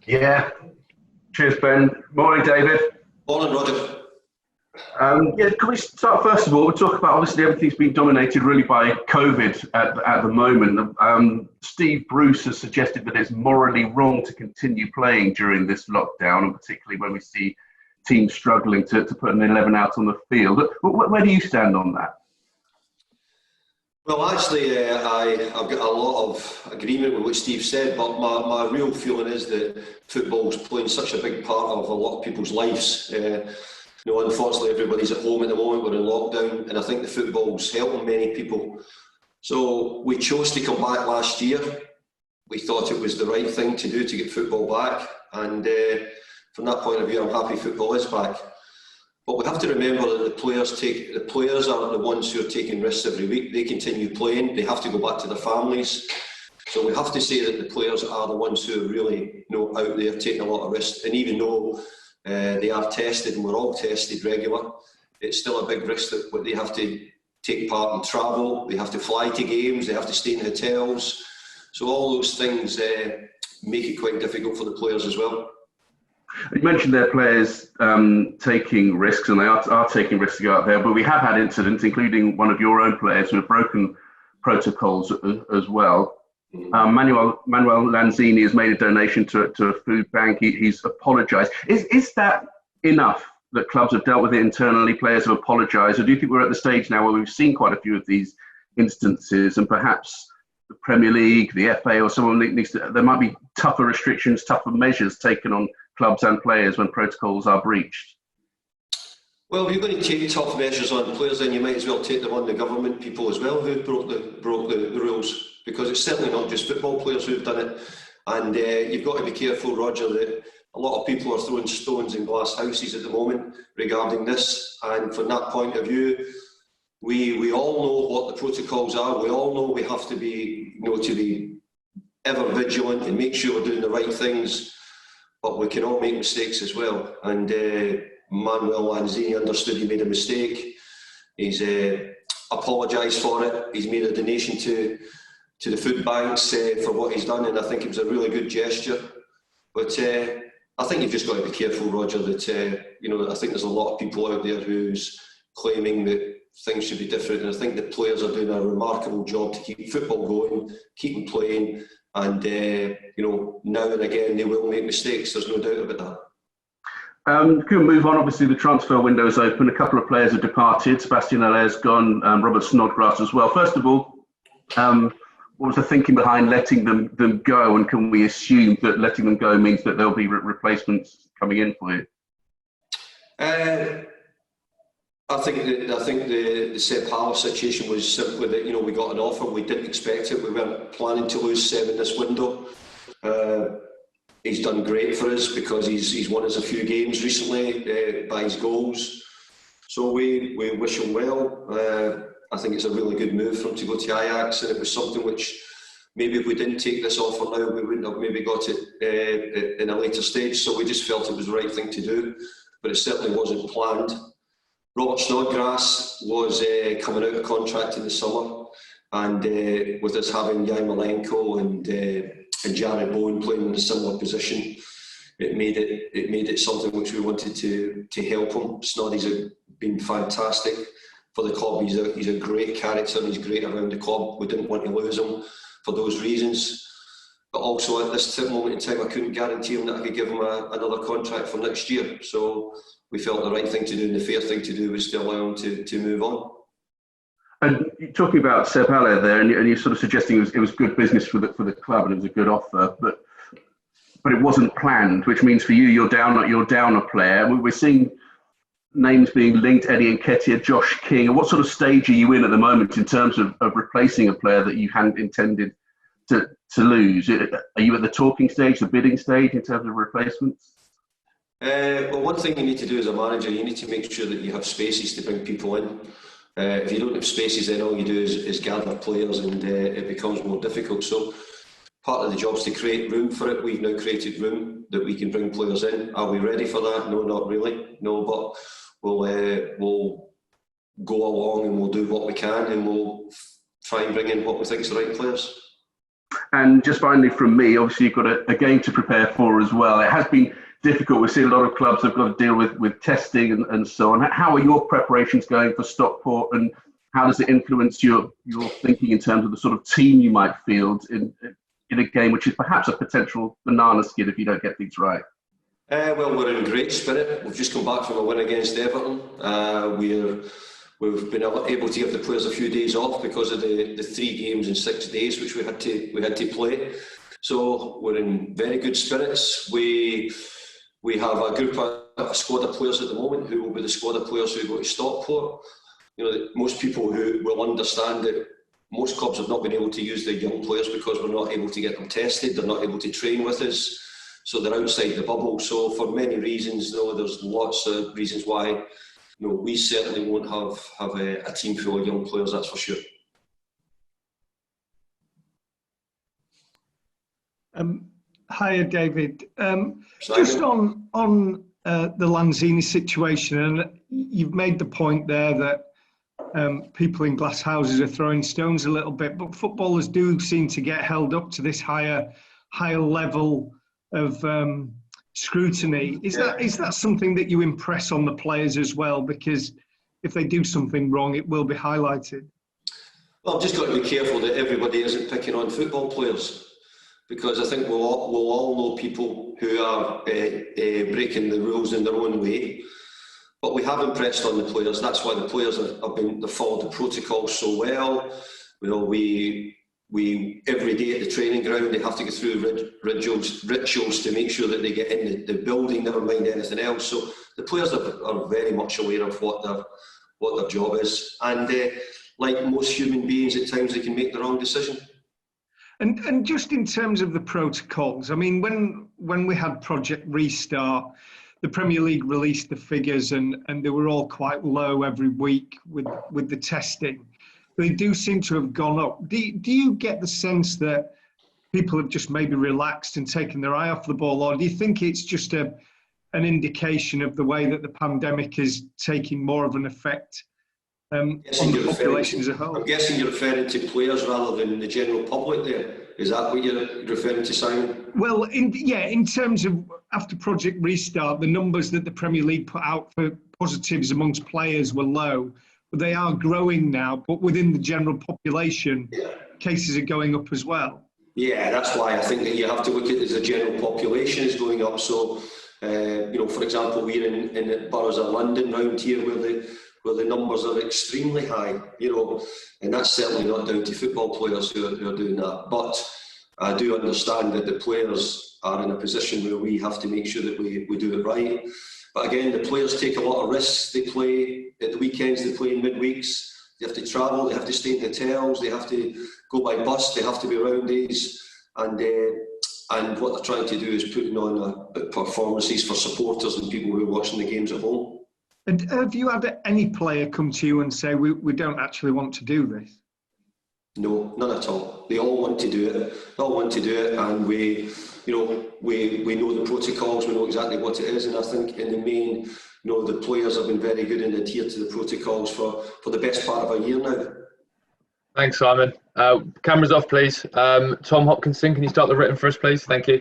Yeah. Cheers, Ben. Morning, David. Morning, Roger. Yeah, can we start first of all? We'll talk about obviously everything's been dominated really by COVID at the moment. Steve Bruce has suggested that it's morally wrong to continue playing during this lockdown, and particularly when we see teams struggling to put an 11 out on the field. Where do you stand on that? Well, actually, I've got a lot of agreement with what Steve said, but my real feeling is that football's playing such a big part of a lot of people's lives. Unfortunately, everybody's at home at the moment. We're in lockdown, and I think the football's helping many people. So we chose to come back last year. We thought it was the right thing to do to get football back, and from that point of view, I'm happy football is back. But we have to remember that the players are the ones who are taking risks every week. They continue playing. They have to go back to their families. So we have to say that the players are the ones who are really, out there taking a lot of risks. And even though they are tested, and we're all tested regular, it's still a big risk that they have to take part in travel. They have to fly to games. They have to stay in hotels. So all those things make it quite difficult for the players as well. You mentioned their players taking risks, and they are taking risks to go out there, but we have had incidents, including one of your own players who have broken protocols as well. Manuel Lanzini has made a donation to a food bank. He's apologised. Is that enough that clubs have dealt with it internally, players have apologised, or do you think we're at the stage now where we've seen quite a few of these instances, and perhaps the Premier League, the FA, or someone needs to, there might be tougher restrictions, tougher measures taken on clubs and players when protocols are breached? Well, if you're going to take tough measures on players, then you might as well take them on the government people as well who broke the rules, because it's certainly not just football players who've done it. And you've got to be careful, Roger, that a lot of people are throwing stones in glass houses at the moment regarding this. And from that point of view, we all know what the protocols are. We all know we have to be, to be ever vigilant and make sure we're doing the right things. But we can all make mistakes as well. And Manuel Lanzini understood he made a mistake. He's apologised for it. He's made a donation to the food banks for what he's done, and I think it was a really good gesture. But I think you've just got to be careful, Roger, that I think there's a lot of people out there who's claiming that things should be different, and I think the players are doing a remarkable job to keep football going, keep them playing. And now and again they will make mistakes. There's no doubt about that. Can we move on? Obviously, the transfer window is open. A couple of players have departed. Sebastian Haller's gone. Robert Snodgrass as well. First of all, what was the thinking behind letting them go? And can we assume that letting them go means that there'll be replacements coming in for you? I think the Seb Haller situation was simply that we got an offer. We didn't expect it. We weren't planning to lose Seb in this window. He's done great for us because he's won us a few games recently by his goals. So we wish him well. I think it's a really good move for him to go to Ajax, and it was something which maybe if we didn't take this offer now, we wouldn't have maybe got it in a later stage. So we just felt it was the right thing to do, but it certainly wasn't planned. Robert Snodgrass was coming out of contract in the summer, and with us having Yarmolenko and Jared Bowen playing in a similar position, it made it something which we wanted to help him. Snoddy's been fantastic for the club. He's a great character, and he's great around the club. We didn't want to lose him for those reasons. But also at this moment in time, I couldn't guarantee him that I could give him another contract for next year. So we felt the right thing to do and the fair thing to do was to allow him to move on. And talking about Seb Haller there, and you're sort of suggesting it was good business for the club and it was a good offer, but it wasn't planned, which means for you, you're down a player. We're seeing names being linked: Eddie Nketiah, Josh King. And what sort of stage are you in at the moment in terms of replacing a player that you hadn't intended to lose? Are you at the talking stage, the bidding stage in terms of replacements? Well, one thing you need to do as a manager, you need to make sure that you have spaces to bring people in. If you don't have spaces, then all you do is gather players, and it becomes more difficult. So part of the job is to create room for it. We've now created room that we can bring players in. Are we ready for that? No, not really. No, but we'll go along and we'll do what we can, and we'll try and bring in what we think is the right players. And just finally from me, obviously you've got a game to prepare for as well. It has been difficult. We've seen a lot of clubs have got to deal with testing and so on. How are your preparations going for Stockport, and how does it influence your thinking in terms of the sort of team you might field in a game which is perhaps a potential banana skin if you don't get things right? Well, we're in great spirit. We've just come back from a win against Everton. We've been able to give the players a few days off because of the 3 games in 6 days which we had to play. So we're in very good spirits. We have a squad of players at the moment who will be the squad of players who go to Stockport. You know, most people who will understand that most clubs have not been able to use their young players because we're not able to get them tested. They're not able to train with us, so they're outside the bubble. So for many reasons, there's lots of reasons why we certainly won't have a team full of young players. That's for sure. Hiya, David. Just on the Lanzini situation, and you've made the point there that people in glass houses are throwing stones a little bit, but footballers do seem to get held up to this higher level of scrutiny. Is that something that you impress on the players as well? Because if they do something wrong, it will be highlighted. Well, I've just got to be careful that everybody isn't picking on football players, because I think we'll all know people who are breaking the rules in their own way. But we have impressed on the players. That's why the players have followed the protocol so well. We every day at the training ground, they have to go through rituals to make sure that they get in the building, never mind anything else. So the players are very much aware of what their job is. And like most human beings, at times they can make the wrong decision. And just in terms of the protocols, I mean, when we had Project Restart, the Premier League released the figures and they were all quite low every week with the testing. They do seem to have gone up. Do you get the sense that people have just maybe relaxed and taken their eye off the ball, or do you think it's just an indication of the way that the pandemic is taking more of an effect on the population as a whole? I'm guessing you're referring to players rather than the general public there. Is that what you're referring to, Simon? Well, in terms of after Project Restart, the numbers that the Premier League put out for positives amongst players were low, but they are growing now. But within the general population, cases are going up as well. Yeah, that's why I think that you have to look at it as the general population is going up. So, for example, we're in the boroughs of London round here where the numbers are extremely high, and that's certainly not down to football players who are doing that. But I do understand that the players are in a position where we have to make sure that we do it right. But again, the players take a lot of risks. They play at the weekends, they play in midweeks, they have to travel, they have to stay in hotels, they have to go by bus, they have to be around days. And what they're trying to do is putting on performances for supporters and people who are watching the games at home. And have you had any player come to you and say, we don't actually want to do this? No, none at all. They all want to do it. And we know the protocols, we know exactly what it is. And I think in the main, the players have been very good and adhered to the protocols for the best part of a year now. Thanks, Simon. Cameras off, please. Tom Hopkinson, can you start the written first, please? Thank you.